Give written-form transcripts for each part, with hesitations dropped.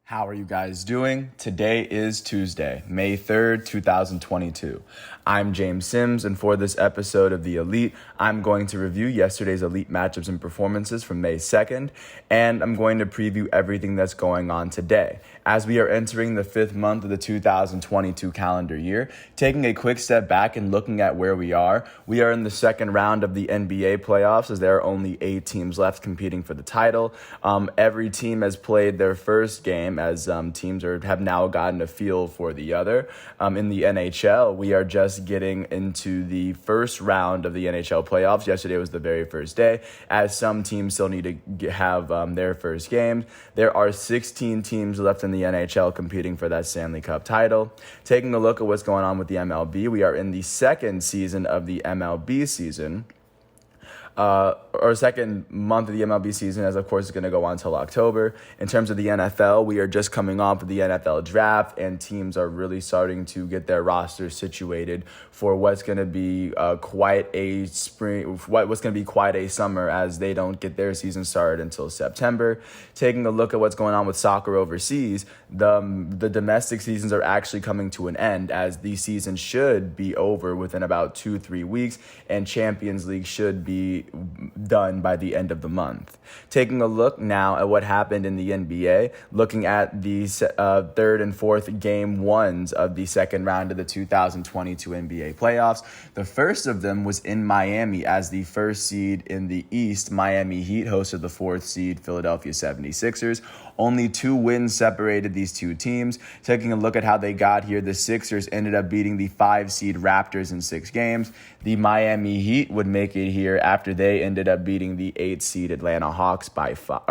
How are you guys doing? Today is Tuesday, May 3rd, 2022. I'm James Sims, and for this episode of The Elite, I'm going to review yesterday's Elite matchups and performances from May 2nd, and I'm going to preview everything that's going on today. As we are entering the 5th month of the 2022 calendar year, taking a quick step back and looking at where we are in the second round of the NBA playoffs, as there are only 8 teams left competing for the title. Every team has played their first game, as teams have now gotten a feel for the other. In the NHL, we are just getting into the first round of the NHL playoffs. Yesterday was the very first day, as some teams still need to have their first games. There are 16 teams left in the NHL competing for that Stanley Cup title. Taking a look at what's going on with the MLB, we are in the second season of the MLB season. Or second month of the MLB season, as of course is going to go on until October. In terms of the NFL, we are just coming off of the NFL draft, and teams are really starting to get their rosters situated for what's going to be quite a spring, what's going to be quite a summer, as they don't get their season started until September. Taking a look at what's going on with soccer overseas, the domestic seasons are actually coming to an end, as the season should be over within about 2-3 weeks, and Champions League should be done by the end of the month. Taking a look now at what happened in the NBA, looking at the third and fourth game ones of the second round of the 2022 NBA playoffs. The first of them was in Miami, as the first seed in the East, Miami Heat, hosted the fourth seed Philadelphia 76ers. Only 2 wins separated these two teams. Taking a look at how they got here, the Sixers ended up beating the 5 seed Raptors in 6 games. The Miami Heat would make it here after they ended up beating the 8 seed Atlanta Hawks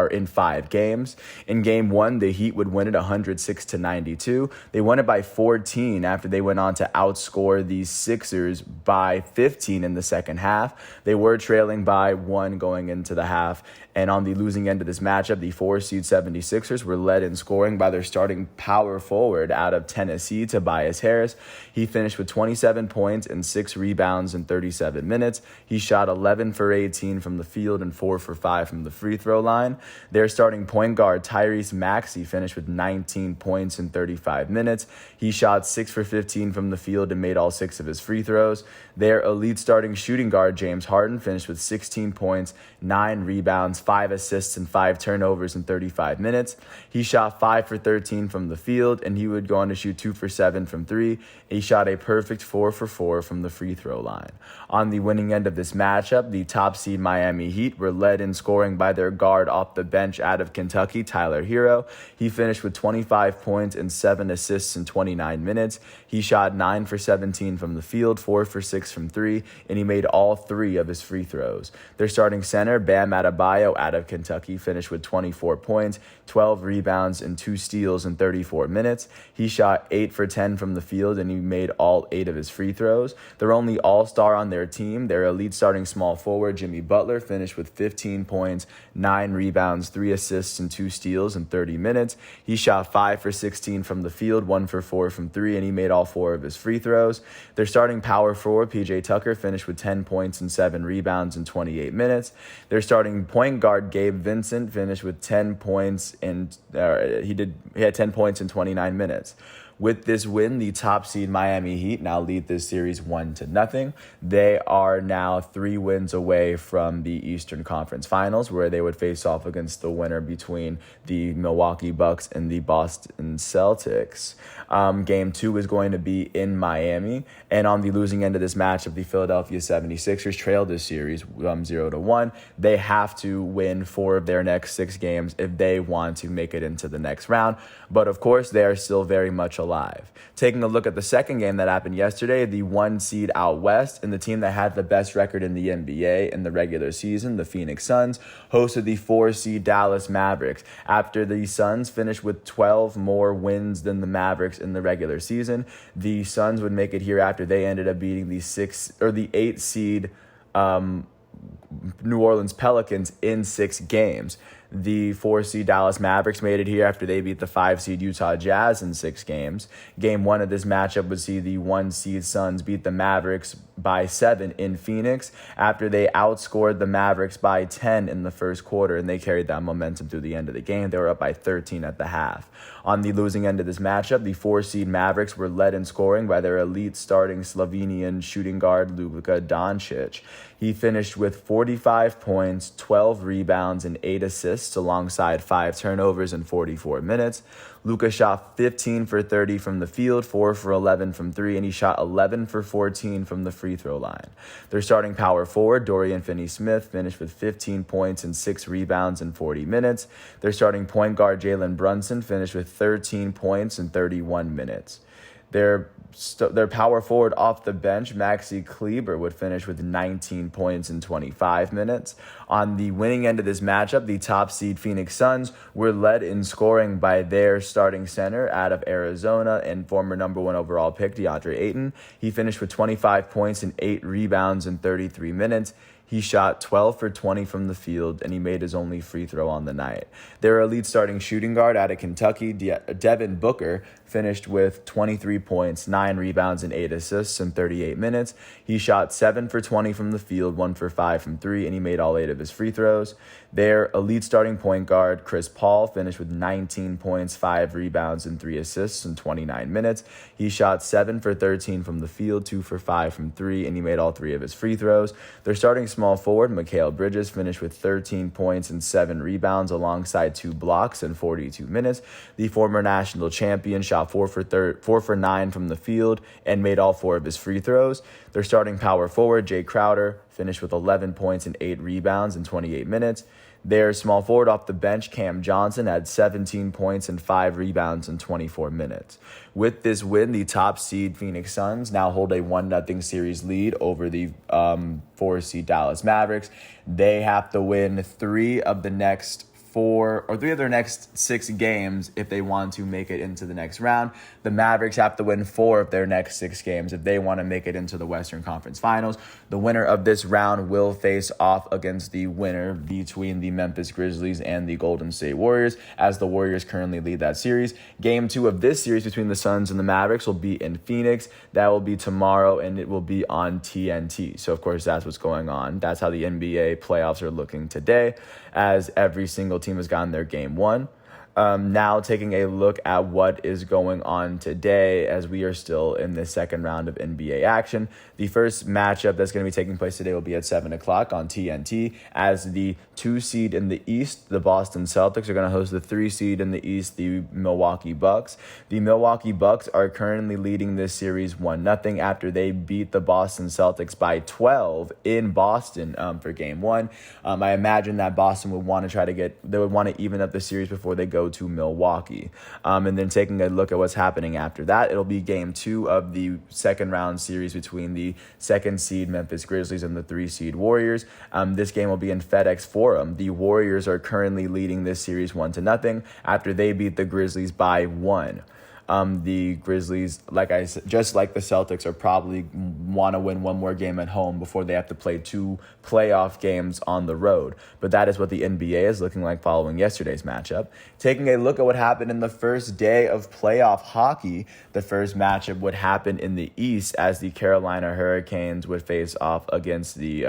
in 5 games. In game 1, the Heat would win it 106-92. They won it by 14 after they went on to outscore the Sixers by 15 in the second half. They were trailing by 1 going into the half. And on the losing end of this matchup, the 4 seed 76ers were led in scoring by their starting power forward out of Tennessee, Tobias Harris. He finished with 27 points and 6 rebounds in 37 minutes. He shot 11 for 18 from the field and 4 for 5 from the free throw line. Their starting point guard, Tyrese Maxey, finished with 19 points in 35 minutes. He shot 6 for 15 from the field and made all 6 of his free throws. Their elite starting shooting guard, James Harden, finished with 16 points, 9 rebounds, 5 assists, and 5 turnovers in 35 minutes. He shot 5 for 13 from the field, and he would go on to shoot 2 for 7 from 3. He shot a perfect 4 for 4 from the free throw line. On the winning end of this matchup, the top seed Miami Heat were led in scoring by their guard off the bench out of Kentucky, Tyler Hero. He finished with 25 points and 7 assists in 29 minutes. He shot 9 for 17 from the field, 4 for 6 from 3, and he made all 3 of his free throws. Their starting center, Bam Adebayo, out of Kentucky, finished with 24 points, 12 rebounds, and 2 steals in 34 minutes. He shot 8 for 10 from the field, and he made all 8 of his free throws. Their only all-star on their team, their elite starting small forward, Jimmy Butler, finished with 15 points, 9 rebounds, 3 assists, and 2 steals in 30 minutes. He shot 5 for 16 from the field, 1 for 4 from 3, and he made all 4 of his free throws. Their starting power forward, PJ Tucker, finished with 10 points and 7 rebounds in 28 minutes. Their starting point guard, Gabe Vincent, finished with 10 points and he had 10 points in 29 minutes. With this win, the top seed Miami Heat now lead this series 1-0. They are now 3 wins away from the Eastern Conference Finals, where they would face off against the winner between the Milwaukee Bucks and the Boston Celtics. Game 2 is going to be in Miami, and on the losing end of this matchup, the Philadelphia 76ers trailed this series 0-1. They have to win 4 of their next 6 games if they want to make it into the next round, but of course they are still very much alive. Taking a look at the second game that happened yesterday, the 1 seed out west and the team that had the best record in the NBA in the regular season, the Phoenix Suns, hosted the 4 seed Dallas Mavericks. After the Suns finished with 12 more wins than the Mavericks in the regular season, the Suns would make it here after they ended up beating the 8 seed New Orleans Pelicans in 6 games. The 4 seed Dallas Mavericks made it here after they beat the 5 seed Utah Jazz in 6 games. Game 1 of this matchup would see the 1 seed Suns beat the Mavericks by 7 in Phoenix after they outscored the Mavericks by 10 in the first quarter, and they carried that momentum through the end of the game. They were up by 13 at the half. On the losing end of this matchup, the 4-seed Mavericks were led in scoring by their elite starting Slovenian shooting guard Luka Doncic. He finished with 45 points, 12 rebounds, and 8 assists alongside 5 turnovers in 44 minutes. Luka shot 15 for 30 from the field, 4 for 11 from 3, and he shot 11 for 14 from the free throw line. Their starting power forward, Dorian Finney-Smith, finished with 15 points and 6 rebounds in 40 minutes. Their starting point guard, Jalen Brunson, finished with 13 points in 31 minutes. Their power forward off the bench, Maxi Kleber, would finish with 19 points in 25 minutes. On the winning end of this matchup, the top seed Phoenix Suns were led in scoring by their starting center out of Arizona and former number 1 overall pick, DeAndre Ayton. He finished with 25 points and 8 rebounds in 33 minutes. He shot 12 for 20 from the field, and he made his only free throw on the night. Their elite starting shooting guard out of Kentucky, Devin Booker, finished with 23 points, 9 rebounds, and 8 assists in 38 minutes. He shot 7 for 20 from the field, 1 for 5 from 3, and he made all 8 of his free throws. Their elite starting point guard, Chris Paul, finished with 19 points, 5 rebounds, and 3 assists in 29 minutes. He shot 7 for 13 from the field, 2 for 5 from 3, and he made all 3 of his free throws. Their starting small forward, Mikal Bridges, finished with 13 points and 7 rebounds alongside 2 blocks in 42 minutes. The former national champion shot 4 for 9 from the field and made all 4 of his free throws. Their starting power forward, Jay Crowder, finished with 11 points and 8 rebounds in 28 minutes. Their small forward off the bench, Cam Johnson, had 17 points and 5 rebounds in 24 minutes. With this win, the top seed Phoenix Suns now hold a 1-0 series lead over the 4-seed Dallas Mavericks. They have to win 3 of their next 6 games if they want to make it into the next round. The Mavericks have to win 4 of their next 6 games if they want to make it into the Western Conference Finals. The winner of this round will face off against the winner between the Memphis Grizzlies and the Golden State Warriors, as the Warriors currently lead that series. Game 2 of this series between the Suns and the Mavericks will be in Phoenix. That will be tomorrow, and it will be on TNT. So, of course, that's what's going on. That's how the NBA playoffs are looking today, as every single team has gotten their game 1. Now taking a look at what is going on today, as we are still in the second round of NBA action. The first matchup that's going to be taking place today will be at 7 o'clock on TNT, as the 2 seed in the East, the Boston Celtics, are going to host the 3 seed in the East, the Milwaukee Bucks. The Milwaukee Bucks are currently leading this series 1-0 after they beat the Boston Celtics by 12 in Boston for game 1. I imagine that Boston would want to even up the series before they go to Milwaukee. And then taking a look at what's happening after that, it'll be game 2 of the second round series between the 2nd seed Memphis Grizzlies and the 3 seed Warriors. This game will be in FedEx Forum. The Warriors are currently leading this series 1-0 after they beat the Grizzlies by 1. The Grizzlies, like I said, just like the Celtics, are probably want to win one more game at home before they have to play 2 playoff games on the road. But that is what the NBA is looking like following yesterday's matchup. Taking a look at what happened in the first day of playoff hockey, the first matchup would happen in the East, as the Carolina Hurricanes would face off against the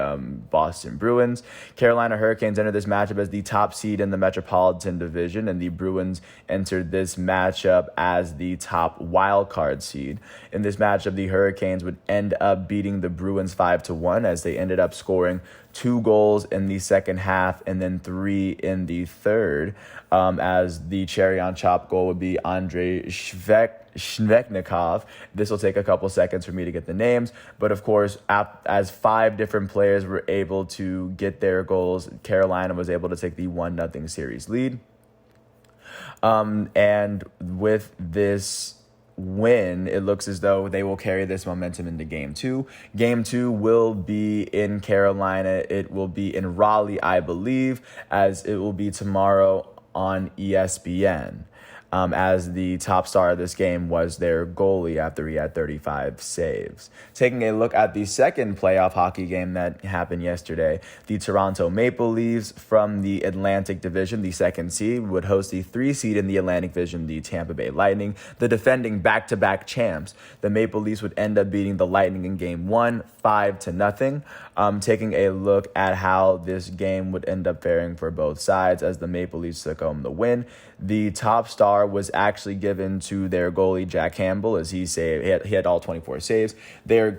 Boston Bruins. Carolina Hurricanes entered this matchup as the top seed in the Metropolitan Division, and the Bruins entered this matchup as the top wild card seed. In this matchup, the Hurricanes would end up beating the Bruins 5-1, as they ended up scoring 2 goals in the second half and then 3 in the third, as the cherry on top goal would be Andrei Shvechnikov. This will take a couple seconds for me to get the names, but of course, as 5 different players were able to get their goals, Carolina was able to take the 1-0 series lead. And with this win, it looks as though they will carry this momentum into game 2. Game 2 will be in Carolina. It will be in Raleigh, I believe, as it will be tomorrow on ESPN. as the top star of this game was their goalie after he had 35 saves. Taking a look at the second playoff hockey game that happened yesterday, the Toronto Maple Leafs from the Atlantic Division, the second seed, would host the 3 seed in the Atlantic Division, the Tampa Bay Lightning, the defending back-to-back champs. The Maple Leafs would end up beating the Lightning in game 1, 5-0. Taking a look at how this game would end up faring for both sides as the Maple Leafs took home the win. The top star was actually given to their goalie, Jack Campbell, as he had all 24 saves. Their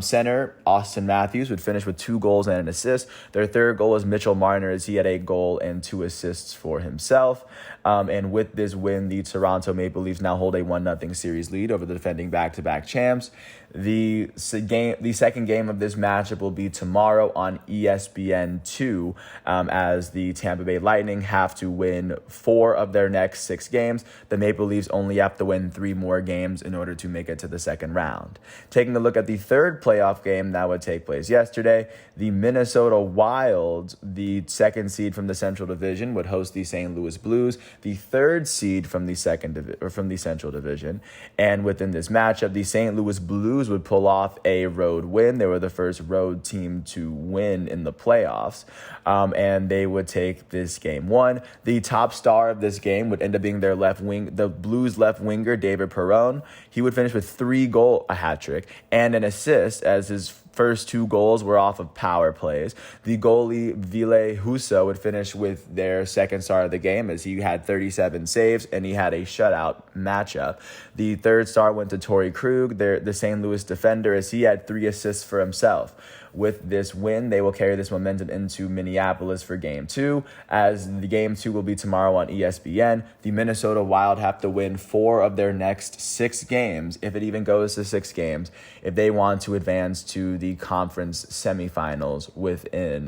center, Austin Matthews, would finish with 2 goals and an assist. Their third goal was Mitchell Marner, as he had a goal and 2 assists for himself. And with this win, the Toronto Maple Leafs now hold a 1-0 series lead over the defending back-to-back champs. The second game of this matchup will be tomorrow on ESPN2, as the Tampa Bay Lightning have to win 4 of their next 6 games. The Maple Leafs only have to win 3 more games in order to make it to the second round. Taking a look at the third playoff game that would take place yesterday, the Minnesota Wild, the second seed from the Central Division, would host the St. Louis Blues, the third seed from the Central Division. And within this matchup, the St. Louis Blues would pull off a road win. They were the first road team to win in the playoffs, and they would take this game 1. The top star of this game would end up being their left wing, the Blues left winger, David Perron. He would finish with a hat trick, and an assist, as his first 2 goals were off of power plays. The goalie, Ville Husso, would finish with their second star of the game, as he had 37 saves and he had a shutout matchup. The third star went to Torrey Krug, the St. Louis defender, as he had 3 assists for himself. With this win, they will carry this momentum into Minneapolis for Game 2, as the Game 2 will be tomorrow on ESPN. The Minnesota Wild have to win 4 of their next 6 games, if it even goes to 6 games, if they want to advance to the conference semifinals within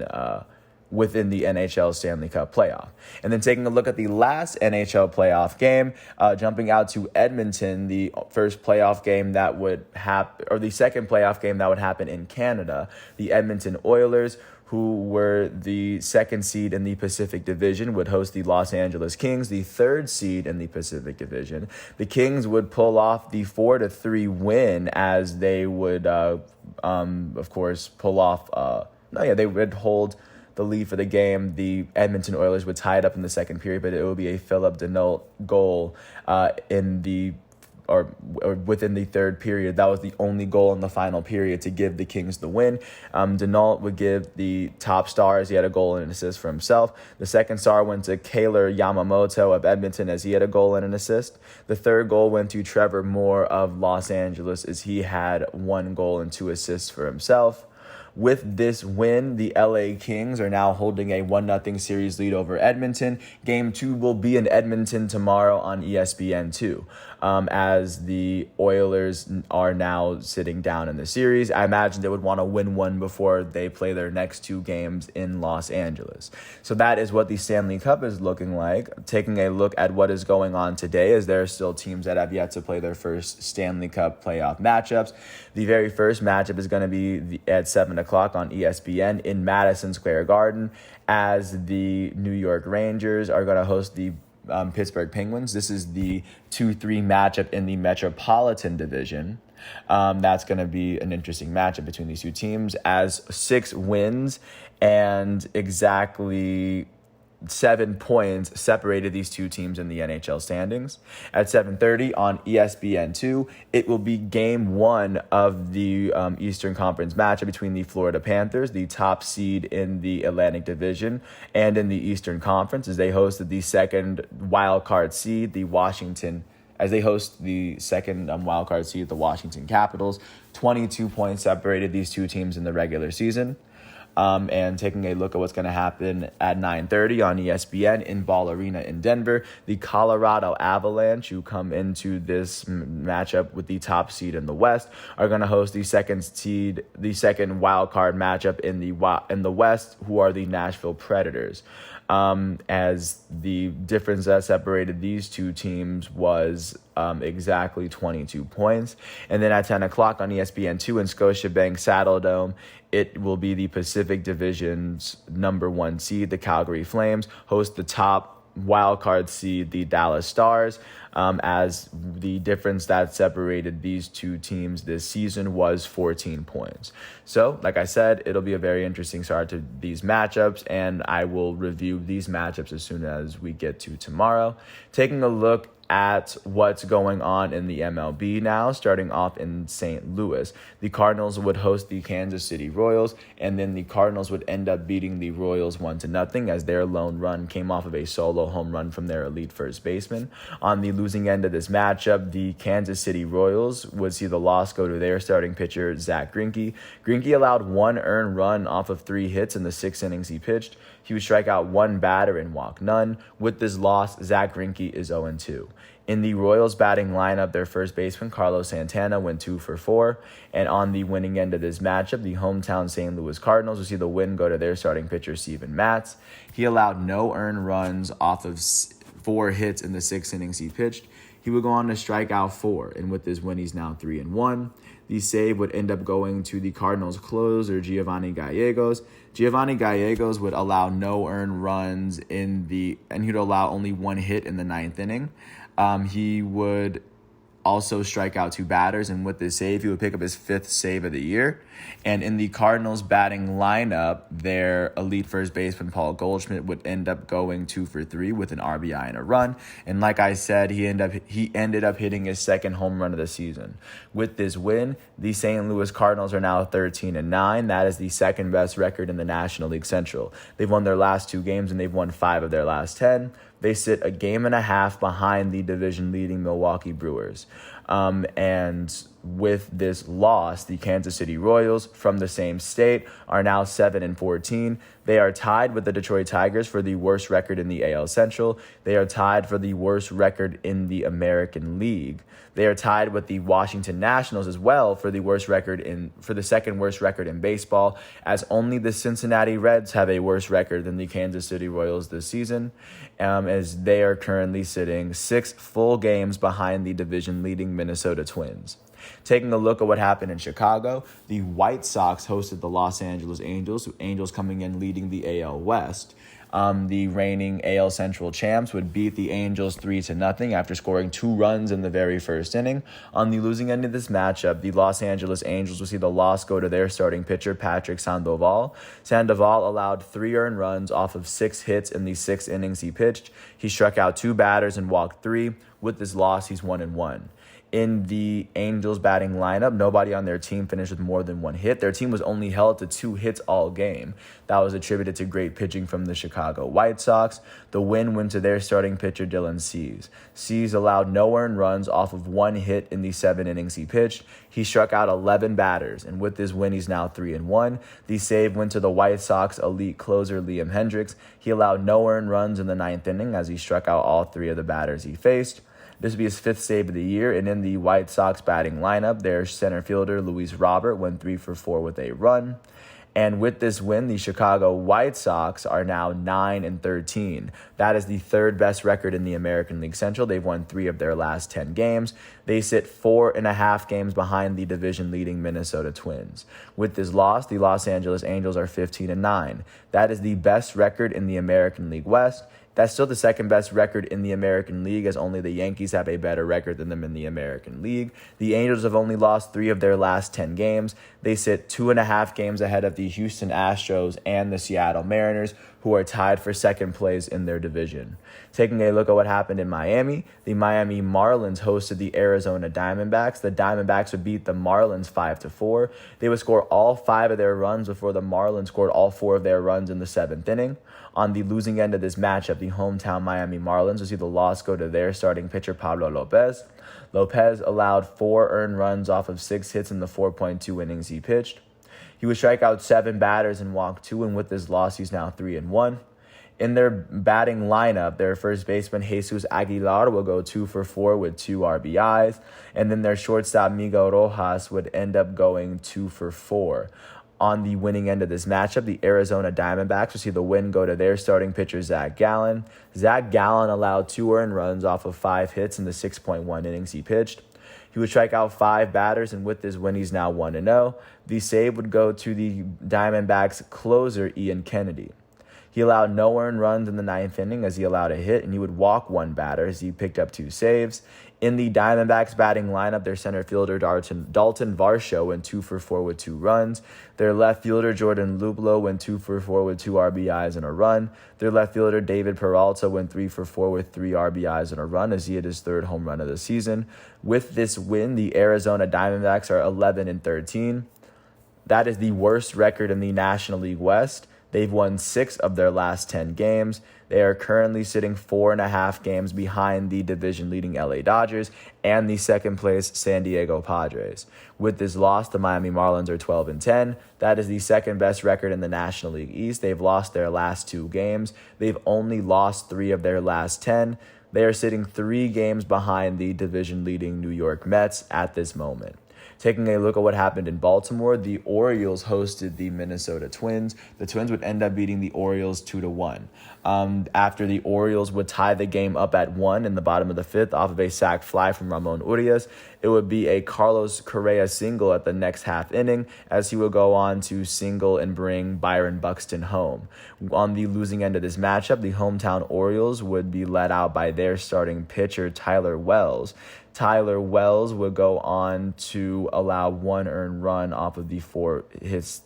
the NHL Stanley Cup playoff. And then taking a look at the last NHL playoff game, jumping out to Edmonton, the first playoff game that would happen, or the second playoff game that would happen in Canada, the Edmonton Oilers, who were the second seed in the Pacific Division, would host the Los Angeles Kings, the third seed in the Pacific Division. The Kings would pull off the 4-3 win, as they would, of course, they would hold the lead for the game. The Edmonton Oilers would tie it up in the second period, but it would be a Philip Denault goal within the third period. That was the only goal in the final period to give the Kings the win. Denault would give the top stars. He had a goal and an assist for himself. The second star went to Kaylor Yamamoto of Edmonton, as he had a goal and an assist. The third goal went to Trevor Moore of Los Angeles, as he had 1 goal and 2 assists for himself. With this win, the LA Kings are now holding a 1-0 series lead over Edmonton. Game 2 will be in Edmonton tomorrow on ESPN2, as the Oilers are now sitting down in the series. I imagine they would want to win 1 before they play their next 2 games in Los Angeles. So that is what the Stanley Cup is looking like. Taking a look at what is going on today, as there are still teams that have yet to play their first Stanley Cup playoff matchups. The very first matchup is going to be at 7 o'clock on ESPN in Madison Square Garden, as the New York Rangers are going to host the Pittsburgh Penguins. This is the 2-3 matchup in the Metropolitan Division. That's going to be an interesting matchup between these 2 teams, as 6 wins and exactly 7 points separated these 2 teams in the NHL standings. At 7:30 on ESPN2, it will be Game 1 of the Eastern Conference matchup between the Florida Panthers, the top seed in the Atlantic Division and in the Eastern Conference, as they hosted the second wild card seed, the Washington Capitals. 22 points separated these 2 teams in the regular season. And taking a look at what's going to happen at 9:30 on ESPN in Ball Arena in Denver, the Colorado Avalanche, who come into this matchup with the top seed in the West, are going to host the second wild card matchup in the West, who are the Nashville Predators. As the difference that separated these 2 teams was exactly 22 points. And then at 10 o'clock on ESPN2 in Scotiabank Saddledome, it will be the Pacific Division's number 1 seed, the Calgary Flames, host the top wild card seed, the Dallas Stars, as the difference that separated these two teams this season was 14 points. So, like I said, it'll be a very interesting start to these matchups, and I will review these matchups as soon as we get to tomorrow. Taking a look at what's going on in the MLB now, starting off in St. Louis. The Cardinals would host the Kansas City Royals, and then the Cardinals would end up beating the Royals 1-0 as their lone run came off of a solo home run from their elite first baseman. On the losing end of this matchup, the Kansas City Royals would see the loss go to their starting pitcher, Zach Greinke. Greinke allowed 1 earned run off of 3 hits in the 6 innings he pitched. He would strike out 1 batter and walk none. With this loss, Zach Greinke is 0-2. In the Royals batting lineup, their first baseman, Carlos Santana, went 2 for 4. And on the winning end of this matchup, the hometown St. Louis Cardinals will see the win go to their starting pitcher, Steven Matz. He allowed no earned runs off of 4 hits in the 6 innings he pitched. He would go on to strike out 4, and with this win, he's now 3-1. The save would end up going to the Cardinals closer, Giovanni Gallegos. Giovanni Gallegos would allow no earned runs and he'd allow only 1 hit in the 9th inning. He would also strike out 2 batters, and with this save, he would pick up his 5th save of the year. And in the Cardinals batting lineup, their elite first baseman, Paul Goldschmidt, would end up going 2 for 3 with an RBI and a run. And like I said, he ended up hitting his 2nd home run of the season. With this win, the St. Louis Cardinals are now 13-9. That is the 2nd best record in the National League Central. They've won their last 2 games, and they've won 5 of their last 10. They sit a game and a half behind the division-leading Milwaukee Brewers. And with this loss, the Kansas City Royals from the same state are now 7-14. They are tied with the Detroit Tigers for the worst record in the AL Central. They are tied for the worst record in the American League. They are tied with the Washington Nationals as well for the second worst record in baseball, as only the Cincinnati Reds have a worse record than the Kansas City Royals this season, as they are currently sitting 6 full games behind the division-leading Minnesota Twins. Taking a look at what happened in Chicago, the White Sox hosted the Los Angeles Angels coming in leading the AL West. The reigning AL Central champs would beat the Angels 3-0 after scoring 2 runs in the very first inning. On the losing end of this matchup, the Los Angeles Angels will see the loss go to their starting pitcher, Patrick Sandoval. Sandoval allowed 3 earned runs off of 6 hits in the 6 innings he pitched. He struck out 2 batters and walked 3. With this loss, he's 1-1. In the Angels batting lineup, nobody on their team finished with more than 1 hit. Their team was only held to 2 hits all game. That was attributed to great pitching from the Chicago White Sox. The win went to their starting pitcher, Dylan Cease. Cease allowed no earned runs off of 1 hit in the 7 innings he pitched. He struck out 11 batters, and with this win, he's now 3-1. The save went to the White Sox elite closer, Liam Hendricks. He allowed no earned runs in the 9th inning as he struck out all 3 of the batters he faced. This would be his 5th save of the year, and in the White Sox batting lineup, their center fielder, Luis Robert, went 3 for 4 with a run. And with this win, the Chicago White Sox are now 9-13. That is the 3rd best record in the American League Central. They've won 3 of their last 10 games. They sit 4.5 games behind the division-leading Minnesota Twins. With this loss, the Los Angeles Angels are 15-9. That is the best record in the American League West. That's still the 2nd best record in the American League, as only the Yankees have a better record than them in the American League. The Angels have only lost 3 of their last 10 games. They sit 2.5 games ahead of the Houston Astros and the Seattle Mariners, who are tied for 2nd place in their division. Taking a look at what happened in Miami, the Miami Marlins hosted the Arizona Diamondbacks. The Diamondbacks would beat the Marlins 5-4. They would score all 5 of their runs before the Marlins scored all 4 of their runs in the 7th inning. On the losing end of this matchup, the hometown Miami Marlins will see the loss go to their starting pitcher, Pablo Lopez. Lopez allowed 4 earned runs off of 6 hits in the 4.2 innings he pitched. He would strike out 7 batters and walk 2, and with this loss, he's now 3-1. In their batting lineup, their first baseman, Jesus Aguilar, will go 2 for 4 with 2 RBIs, and then their shortstop, Miguel Rojas, would end up going 2 for 4. On the winning end of this matchup, the Arizona Diamondbacks will see the win go to their starting pitcher, Zach Gallen. Zach Gallen allowed 2 earned runs off of 5 hits in the 6.1 innings he pitched. He would strike out 5 batters, and with this win, he's now 1-0. The save would go to the Diamondbacks closer, Ian Kennedy. He allowed no earned runs in the ninth inning as he allowed a hit, and he would walk one batter as he picked up 2 saves. In the Diamondbacks batting lineup, their center fielder Dalton Varsho went 2 for 4 with 2 runs. Their left fielder Jordan Luplow went 2 for 4 with 2 RBIs and a run. Their left fielder David Peralta went 3 for 4 with 3 RBIs and a run as he hit his 3rd home run of the season. With this win, the Arizona Diamondbacks are 11-13. That is the worst record in the National League West. They've won 6 of their last 10 games. They are currently sitting 4.5 games behind the division-leading LA Dodgers and the second-place San Diego Padres. With this loss, the Miami Marlins are 12-10. That is the second-best record in the National League East. They've lost their last 2 games. They've only lost 3 of their last 10. They are sitting 3 games behind the division-leading New York Mets at this moment. Taking a look at what happened in Baltimore, the Orioles hosted the Minnesota Twins. The Twins would end up beating the Orioles 2-1. After the Orioles would tie the game up at 1 in the bottom of the 5th off of a sac fly from Ramon Urias, it would be a Carlos Correa single at the next half inning as he would go on to single and bring Byron Buxton home. On the losing end of this matchup, the hometown Orioles would be led out by their starting pitcher, Tyler Wells. Tyler Wells would go on to allow 1 earned run off of the 4 hits.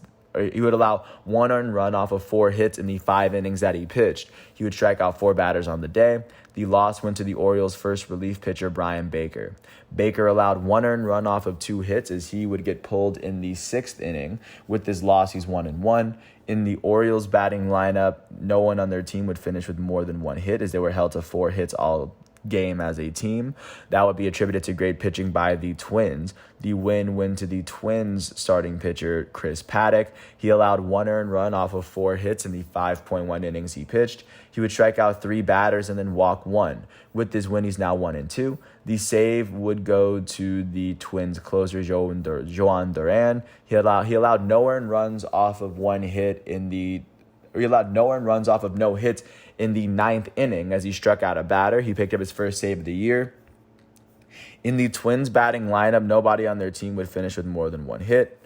He would allow 1 earned run off of 4 hits in the 5 innings that he pitched. He would strike out 4 batters on the day. The loss went to the Orioles' first relief pitcher, Brian Baker. Baker allowed 1 earned run off of 2 hits as he would get pulled in the 6th inning. With this loss, he's 1-1. In the Orioles batting lineup, no one on their team would finish with more than 1 hit as they were held to 4 hits all game as a team. That would be attributed to great pitching by the Twins. The win went to the Twins starting pitcher, Chris Paddock. He allowed 1 earned run off of 4 hits in the 5.1 innings he pitched. He would strike out 3 batters and then walk 1. With this win, he's now 1-2. The save would go to the Twins closer, Joan Duran. He allowed no earned runs off of 1 hit in the He allowed no earned runs off of no hits in the 9th inning as he struck out a batter. He picked up his first save of the year. In the Twins batting lineup, nobody on their team would finish with more than 1 hit.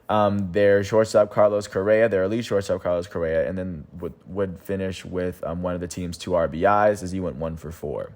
Their shortstop, Carlos Correa, their elite shortstop, Carlos Correa, and then would finish with one of the team's 2 RBIs as he went 1 for 4.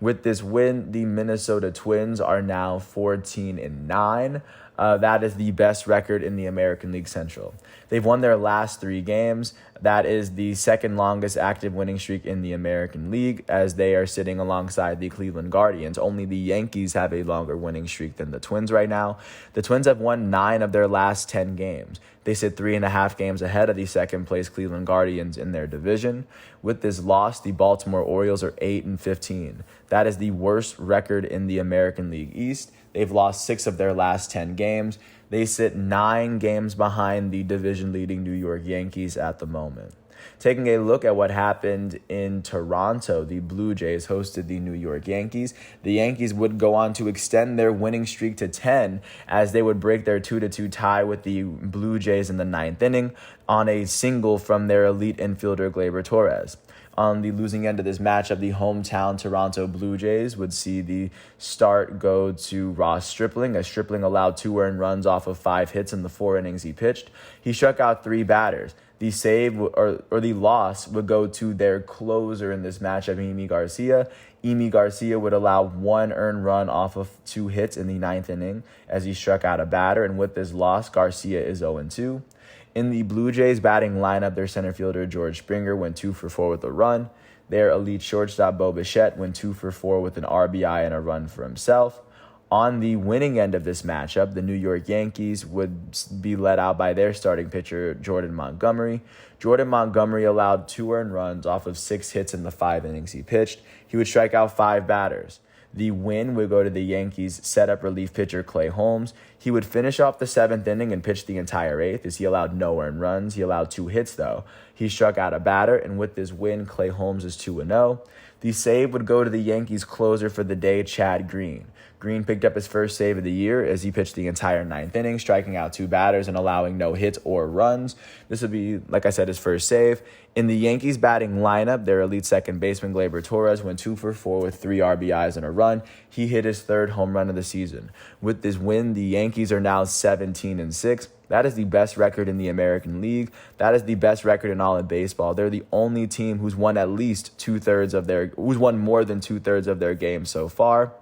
With this win, the Minnesota Twins are now 14-9. That is the best record in the American League Central. They've won their last 3 games. That is the second longest active winning streak in the American League as they are sitting alongside the Cleveland Guardians. Only the Yankees have a longer winning streak than the Twins right now. The Twins have won 9 of their last 10 games. They sit 3.5 games ahead of the second-place Cleveland Guardians in their division. With this loss, the Baltimore Orioles are 8-15. That is the worst record in the American League East. They've lost 6 of their last 10 games. They sit 9 games behind the division-leading New York Yankees at the moment. Taking a look at what happened in Toronto, the Blue Jays hosted the New York Yankees. The Yankees would go on to extend their winning streak to 10 as they would break their 2-2 tie with the Blue Jays in the 9th inning on a single from their elite infielder Gleyber Torres. On the losing end of this matchup, the hometown Toronto Blue Jays would see the start go to Ross Stripling, as Stripling allowed 2 earned runs off of 5 hits in the 4 innings he pitched. He struck out 3 batters. The save or the loss would go to their closer in this matchup, Emi Garcia. Emi Garcia would allow 1 earned run off of 2 hits in the 9th inning as he struck out a batter, and with this loss, Garcia is 0-2. In the Blue Jays batting lineup, their center fielder, George Springer, went 2 for 4 with a run. Their elite shortstop, Bo Bichette, went 2 for 4 with an RBI and a run for himself. On the winning end of this matchup, the New York Yankees would be led out by their starting pitcher, Jordan Montgomery. Jordan Montgomery allowed 2 earned runs off of 6 hits in the 5 innings he pitched. He would strike out 5 batters. The win would go to the Yankees' setup relief pitcher, Clay Holmes. He would finish off the 7th inning and pitch the entire 8th as he allowed no earned runs. He allowed 2 hits, though. He struck out a batter, and with this win, Clay Holmes is 2-0. The save would go to the Yankees' closer for the day, Chad Green. Green picked up his first save of the year as he pitched the entire 9th inning, striking out 2 batters and allowing no hits or runs. This would be, like I said, his first save. In the Yankees batting lineup, their elite second baseman, Gleyber Torres, went 2 for 4 with 3 RBIs and a run. He hit his 3rd home run of the season. With this win, the Yankees are now 17-6. That is the best record in the American League. That is the best record in all of baseball. They're the only team who's won who's won more than 2/3 of their games so far.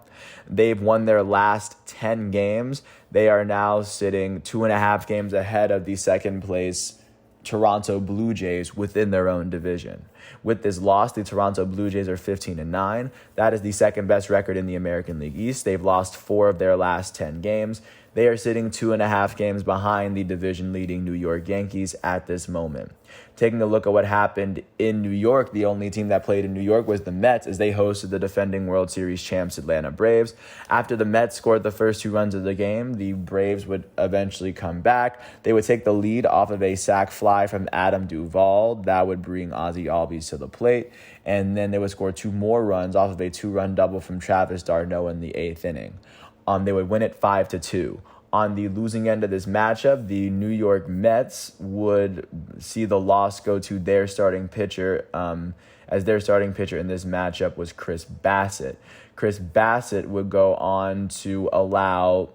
They've won their last 10 games. They are now sitting 2.5 games ahead of the second place Toronto Blue Jays within their own division. With this loss, the Toronto Blue Jays are 15-9. That is the second best record in the American League East. They've lost 4 of their last 10 games. They are sitting 2.5 games behind the division-leading New York Yankees at this moment. Taking a look at what happened in New York, the only team that played in New York was the Mets as they hosted the defending World Series champs Atlanta Braves. After the Mets scored the first 2 runs of the game, the Braves would eventually come back. They would take the lead off of a sac fly from Adam Duvall. That would bring Ozzie Albies to the plate. And then they would score 2 more runs off of a 2-run double from Travis d'Arnaud in the 8th inning. They would win it 5-2. On the losing end of this matchup, the New York Mets would see the loss go to their starting pitcher, as their starting pitcher in this matchup was Chris Bassett. Chris Bassett would go on to allow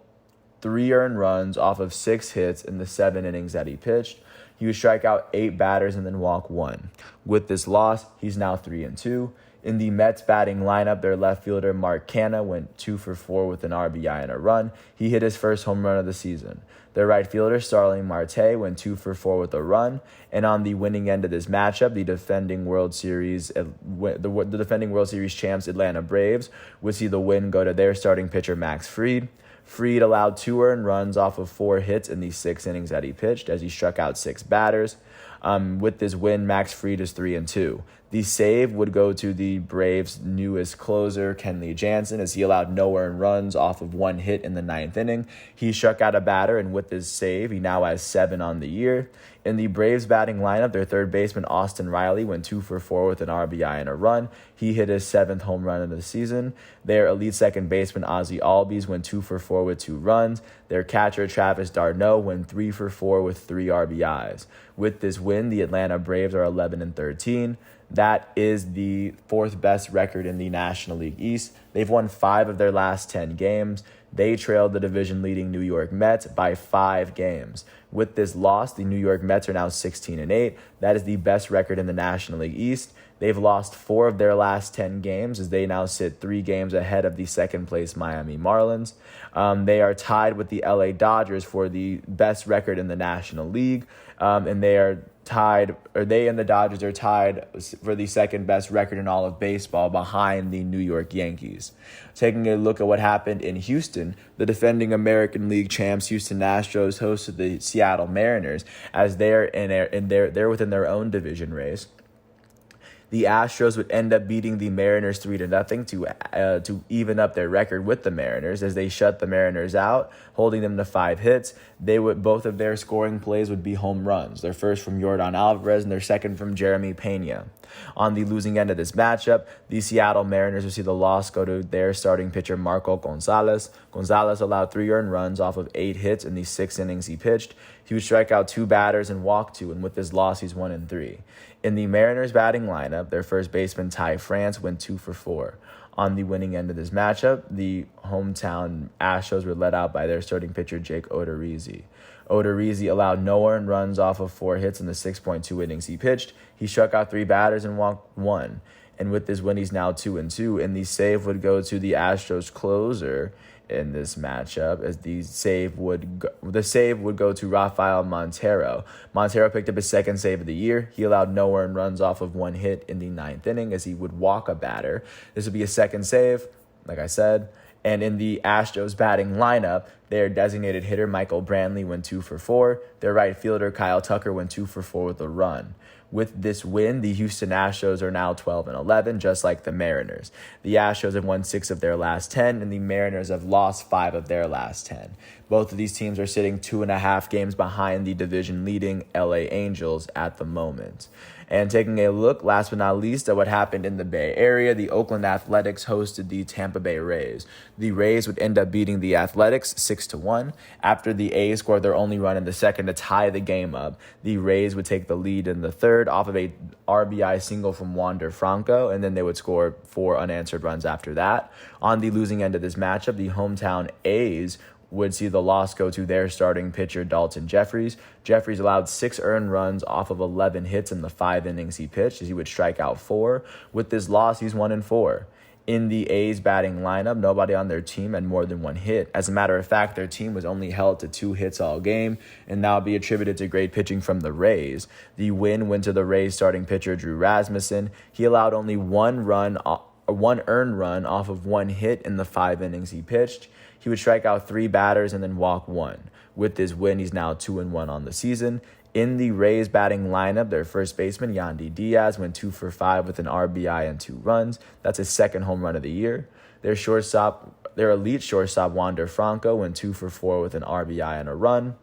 3 earned runs off of 6 hits in the 7 innings that he pitched. He would strike out 8 batters and then walk 1. With this loss, he's now 3-2. In the Mets batting lineup, their left fielder Mark Canha went 2 for 4 with an RBI and a run. He hit his first home run of the season. Their right fielder Starling Marte went 2 for 4 with a run. And on the winning end of this matchup, the defending World Series champs Atlanta Braves would see the win go to their starting pitcher Max Fried. Fried allowed 2 earned runs off of 4 hits in the 6 innings that he pitched as he struck out 6 batters. With this win, Max Fried is 3-2. The save would go to the Braves' newest closer, Kenley Jansen, as he allowed no earned runs off of 1 hit in the 9th inning. He struck out a batter, and with this save, he now has 7 on the year. In the Braves batting lineup, their third baseman, Austin Riley, went 2 for 4 with an RBI and a run. He hit his 7th home run of the season. Their elite second baseman, Ozzie Albies, went 2 for 4 with 2 runs. Their catcher, Travis d'Arnaud, went 3 for 4 with 3 RBIs. With this win, the Atlanta Braves are 11-13. That is the 4th best record in the National League East. They've won 5 of their last 10 games. They trailed the division-leading New York Mets by 5 games. With this loss, the New York Mets are now 16-8. That is the best record in the National League East. They've lost 4 of their last 10 games as they now sit 3 games ahead of the second-place Miami Marlins. They are tied with the LA Dodgers for the best record in the National League, and they and the Dodgers are tied for the second best record in all of baseball behind the New York Yankees. Taking a look at what happened in Houston, the defending American League champs Houston Astros hosted the Seattle Mariners as they're within their own division race. The Astros would end up beating the Mariners 3-0 to even up their record with the Mariners as they shut the Mariners out, holding them to 5 hits. Both of their scoring plays would be home runs. Their first from Yordan Alvarez and their second from Jeremy Pena. On the losing end of this matchup, the Seattle Mariners would see the loss go to their starting pitcher Marco Gonzalez. Gonzalez allowed 3 earned runs off of 8 hits in the 6 innings he pitched. He would strike out 2 batters and walk 2, and with this loss, he's 1-3. In the Mariners batting lineup, their first baseman Ty France went 2 for 4. On the winning end of this matchup, the hometown Astros were led out by their starting pitcher Jake Odorizzi. Odorizzi allowed no earned runs off of 4 hits in the 6.2 innings he pitched. He struck out 3 batters and walked 1. And with this win, he's now 2-2. And the save would go to the Astros closer in this matchup, as the save would go to Rafael Montero. Montero picked up his 2nd save of the year. He allowed no earned runs off of 1 hit in the 9th inning as he would walk a batter. This would be a 2nd save, like I said. And in the Astros batting lineup, their designated hitter Michael Brantley went 2 for 4. Their right fielder Kyle Tucker went 2 for 4 with a run. With this win, the Houston Astros are now 12-11, just like the Mariners. The Astros have won 6 of their last 10, and the Mariners have lost 5 of their last 10. Both of these teams are sitting 2.5 games behind the division-leading LA Angels at the moment. And taking a look, last but not least, at what happened in the Bay Area, the Oakland Athletics hosted the Tampa Bay Rays. The Rays would end up beating the Athletics 6-1. After the A's scored their only run in the 2nd to tie the game up, the Rays would take the lead in the 3rd off of a RBI single from Wander Franco, and then they would score 4 unanswered runs after that. On the losing end of this matchup, the hometown A's would see the loss go to their starting pitcher, Dalton Jeffries. Jeffries allowed 6 earned runs off of 11 hits in the 5 innings he pitched, as he would strike out 4. With this loss, he's 1-4. In the A's batting lineup, nobody on their team had more than 1 hit. As a matter of fact, their team was only held to 2 hits all game, and that would be attributed to great pitching from the Rays. The win went to the Rays starting pitcher, Drew Rasmussen. He allowed only 1 earned run off of 1 hit in the 5 innings he pitched. He would strike out 3 batters and then walk 1. With this win, he's now 2-1 on the season. In the Rays batting lineup, their first baseman, Yandy Diaz, went 2 for 5 with an RBI and 2 runs. That's his second home run of the year. Their elite shortstop, Wander Franco, went 2 for 4 with an RBI and a run.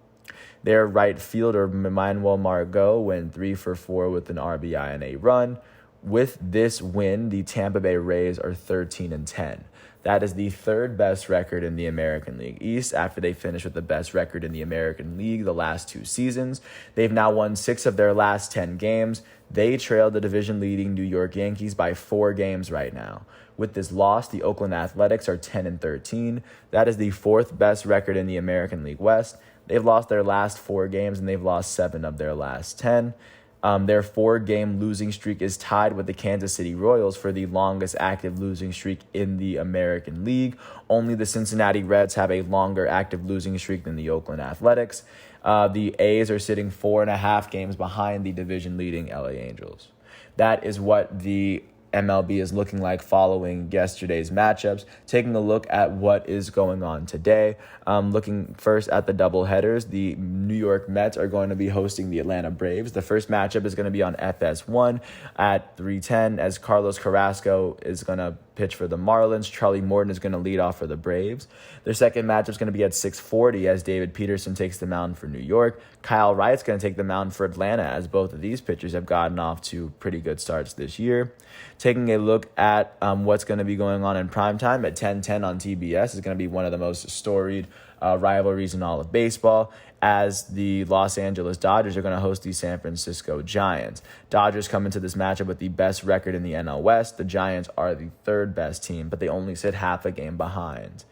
Their right fielder, Manuel Margot, went 3 for 4 with an RBI and a run. With this win, the Tampa Bay Rays are 13-10. That is the 3rd best record in the American League East after they finished with the best record in the American League the last 2 seasons. They've now won 6 of their last 10 games. They trailed the division-leading New York Yankees by 4 games right now. With this loss, the Oakland Athletics are 10-13. That is the 4th best record in the American League West. They've lost their last 4 games, and they've lost 7 of their last 10. Their 4-game losing streak is tied with the Kansas City Royals for the longest active losing streak in the American League. Only the Cincinnati Reds have a longer active losing streak than the Oakland Athletics. The A's are sitting 4.5 games behind the division-leading LA Angels. That is what the MLB is looking like following yesterday's matchups. Taking a look at what is going on today. Looking first at the doubleheaders, the New York Mets are going to be hosting the Atlanta Braves. The first matchup is going to be on FS1 at 3:10 as Carlos Carrasco is going to pitch for the Marlins. Charlie Morton is going to lead off for the Braves. Their second matchup is going to be at 6:40 as David Peterson takes the mound for New York. Kyle Wright's going to take the mound for Atlanta as both of these pitchers have gotten off to pretty good starts this year. Taking a look at what's going to be going on in primetime at 10:10 on TBS is going to be one of the most storied rivalries in all of baseball, as the Los Angeles Dodgers are going to host the San Francisco Giants. Dodgers come into this matchup with the best record in the NL West. The Giants are the 3rd best team, but they only sit half a game behind.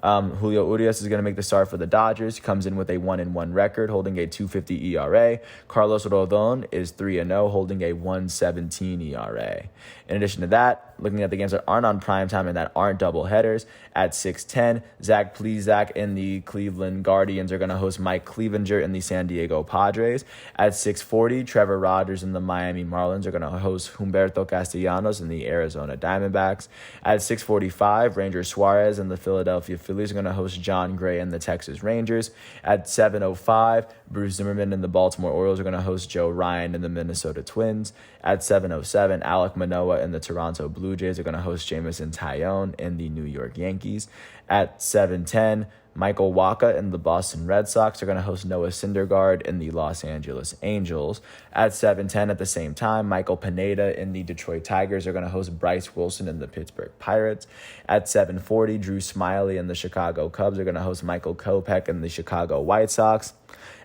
Julio Urias is going to make the start for the Dodgers. He comes in with a 1-1 record, holding a 2.50 ERA. Carlos Rodon is 3-0, holding a 1.17 ERA. In addition to that, looking at the games that aren't on primetime and that aren't doubleheaders, at 6:10, Zach Plesac and the Cleveland Guardians are going to host Mike Clevinger and the San Diego Padres. At 6:40, Trevor Rogers and the Miami Marlins are going to host Humberto Castellanos and the Arizona Diamondbacks. At 6:45, Ranger Suarez and the Philadelphia Phillies are going to host John Gray and the Texas Rangers. At 7:05, Bruce Zimmerman and the Baltimore Orioles are going to host Joe Ryan and the Minnesota Twins. At 7:07, Alek Manoah and the Toronto Blue Jays are going to host Jameson Taillon and the New York Yankees. At 7:10, Michael Wacha and the Boston Red Sox are going to host Noah Syndergaard and the Los Angeles Angels. At 7:10 at the same time, Michael Pineda and the Detroit Tigers are going to host Bryce Wilson and the Pittsburgh Pirates. At 7:40, Drew Smyly and the Chicago Cubs are going to host Michael Kopech and the Chicago White Sox.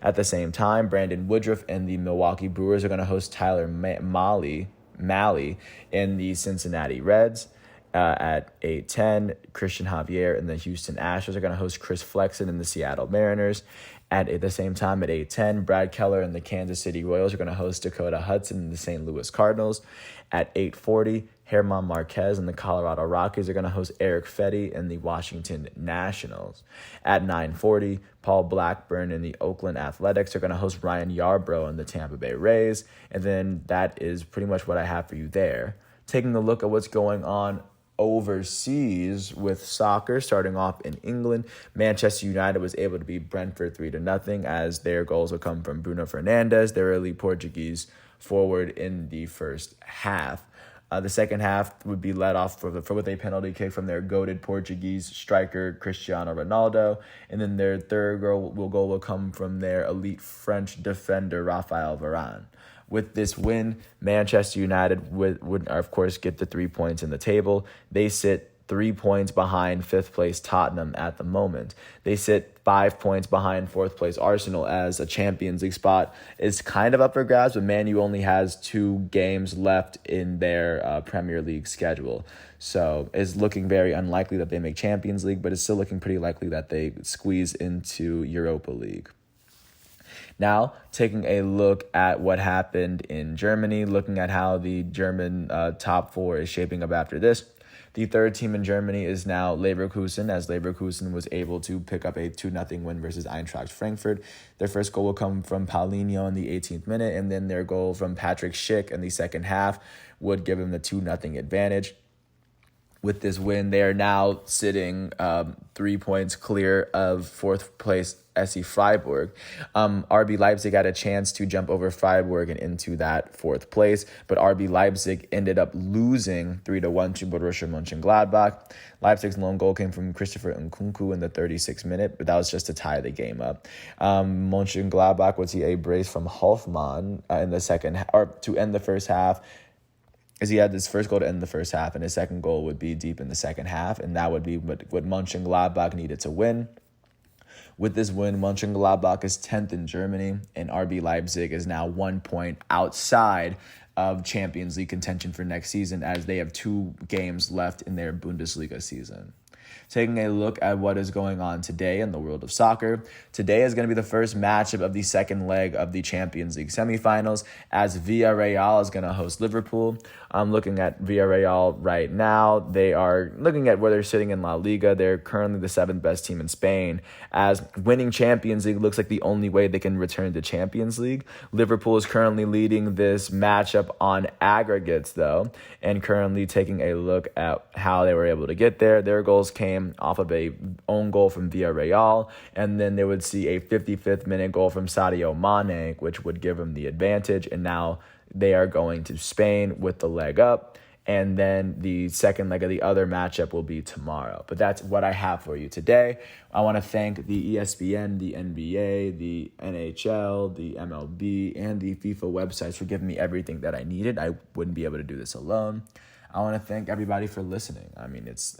At the same time, Brandon Woodruff and the Milwaukee Brewers are going to host Tyler Mahle and the Cincinnati Reds. At 8:10, Christian Javier and the Houston Astros are going to host Chris Flexen and the Seattle Mariners. At the same time, at 8:10, Brad Keller and the Kansas City Royals are going to host Dakota Hudson and the St. Louis Cardinals. At 8:40, German Marquez and the Colorado Rockies are going to host Eric Fetty and the Washington Nationals. At 9:40, Paul Blackburn and the Oakland Athletics are going to host Ryan Yarbrough and the Tampa Bay Rays. And then that is pretty much what I have for you there. Taking a look at what's going on overseas with soccer, starting off in England, Manchester United was able to beat Brentford 3-0 as their goals will come from Bruno Fernandes, their elite Portuguese forward, in the first half. The second half would be led off with a penalty kick from their goated Portuguese striker Cristiano Ronaldo, and then their third goal will come from their elite French defender Raphael Varane. With this win, Manchester United would of course, get the 3 points in the table. They sit 3 points behind fifth place Tottenham at the moment. They sit 5 points behind fourth place Arsenal, as a Champions League spot is kind of up for grabs, but Man U only has 2 games left in their Premier League schedule. So it's looking very unlikely that they make Champions League, but it's still looking pretty likely that they squeeze into Europa League. Now, taking a look at what happened in Germany, looking at how the German top 4 is shaping up after this. The third team in Germany is now Leverkusen, as Leverkusen was able to pick up a 2-0 win versus Eintracht Frankfurt. Their first goal will come from Paulinho in the 18th minute, and then their goal from Patrick Schick in the second half would give them the 2-0 advantage. With this win, they are now sitting 3 points clear of fourth place SC Freiburg. RB Leipzig had a chance to jump over Freiburg and into that fourth place, but RB Leipzig ended up losing 3-1 to Borussia Mönchengladbach. Leipzig's lone goal came from Christopher Nkunku in the 36th minute, but that was just to tie the game up. Mönchengladbach would see a brace from Hofmann in the second or to end the first half, as he had his first goal to end the first half, and his second goal would be deep in the second half, and that would be what Mönchengladbach needed to win. With this win, Mönchengladbach is 10th in Germany, and RB Leipzig is now 1 point outside of Champions League contention for next season, as they have 2 games left in their Bundesliga season. Taking a look at what is going on today in the world of soccer. Today is going to be the first matchup of the second leg of the Champions League semifinals, as Villarreal is going to host Liverpool. I'm looking at Villarreal right now. They are looking at where they're sitting in La Liga. They're currently the 7th best team in Spain, as winning Champions League looks like the only way they can return to Champions League. Liverpool is currently leading this matchup on aggregates, though, and currently taking a look at how they were able to get there. Their goals came off of a own goal from Villarreal, and then they would see a 55th minute goal from Sadio Mane, which would give them the advantage, and now they are going to Spain with the leg up, and then the second leg of the other matchup will be tomorrow. But that's what I have for you today. I want to thank the ESPN, the NBA, the NHL, the MLB, and the FIFA websites for giving me everything that I needed. I wouldn't be able to do this alone. I want to thank everybody for listening. I mean, it's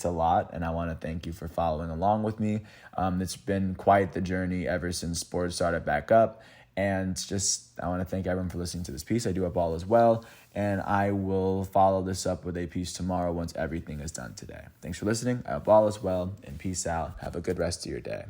a lot, and I want to thank you for following along with me. It's been quite the journey ever since sports started back up, and I want to thank everyone for listening to this piece. I do hope all is well, and I will follow this up with a piece tomorrow once everything is done today. Thanks for listening. I hope all is well, and peace out. Have a good rest of your day.